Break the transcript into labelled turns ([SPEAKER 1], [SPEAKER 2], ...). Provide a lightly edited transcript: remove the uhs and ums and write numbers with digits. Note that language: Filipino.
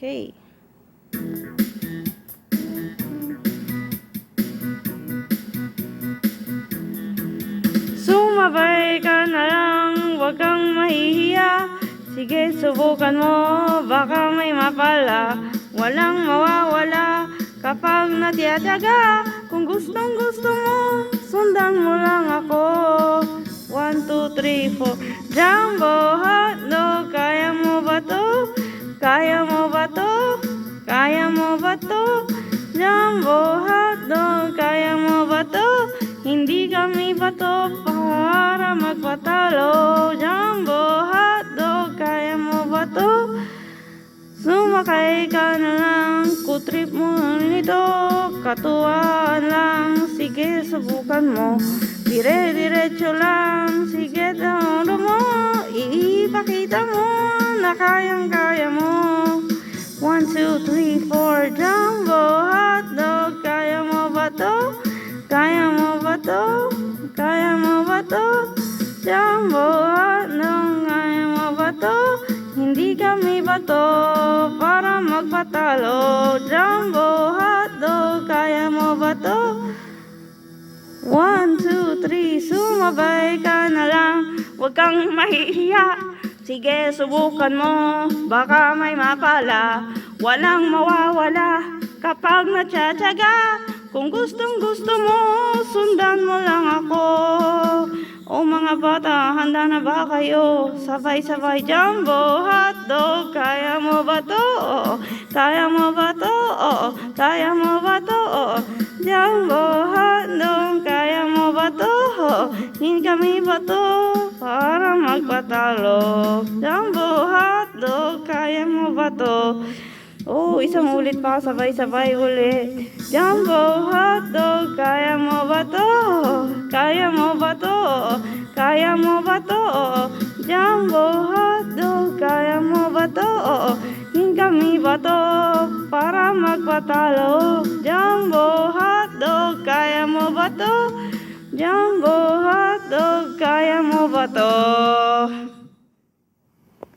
[SPEAKER 1] Okay. Sumabay ka na lang, huwag kang mahihiya. Sige, subukan mo, baka may mapala. Walang mawawala kapag natiyataga. Kung gustong gusto mo, sundan mo lang ako. 1, 2, 3, 4. Jumbo hotdog, kaya mo ba to? Kaya mo ba to? Kaya mo ba to? Jumbo hotdog, kaya mo ba to? Hindi kami bato para magpatalo. Jumbo hotdog, kaya mo ba to? Sumakay ka na lang, kutrip mo nito. Katuwaan lang, sige subukan mo. Dire-diretso lang, sige tawag mo. Ipakita mo na kayang-kaya mo. 1, 2, 3, 4. Jumbo hotdog, kaya mo ba to? Kaya mo ba to? Kaya mo ba to? Jumbo hotdog, kaya mo ba to? Hindi kami bato para magpatalo. Jumbo hotdog, kaya mo ba to? 1, 2, 3, sumabay ka na lang, huwag kang mahihiya. Sige, subukan mo, baka may mapala. Walang mawawala kapag natiyataga. Kung gustong gusto mo, sundan mo lang ako. O mga bata, handa na ba kayo? Sabay-sabay jumbo hotdog, kaya mo ba to? Kaya mo ba to? Kaya mo ba to? Jumbo hotdog, kaya mo ba to? Hindi kami ba to para magpatalo? Jumbo hotdog, kaya mo ba to? Oh, isang ulit pa, sabay-sabay ulit. Jumbo hotdog, kaya mo ba to? Kaya mo ba to? Kaya mo ba to? Jumbo hotdog, kaya mo ba to? Hindi kami ba to para magpatalo? Jumbo hotdog, kaya mo ba to? Jumbo hotdog, kaya mo ba to?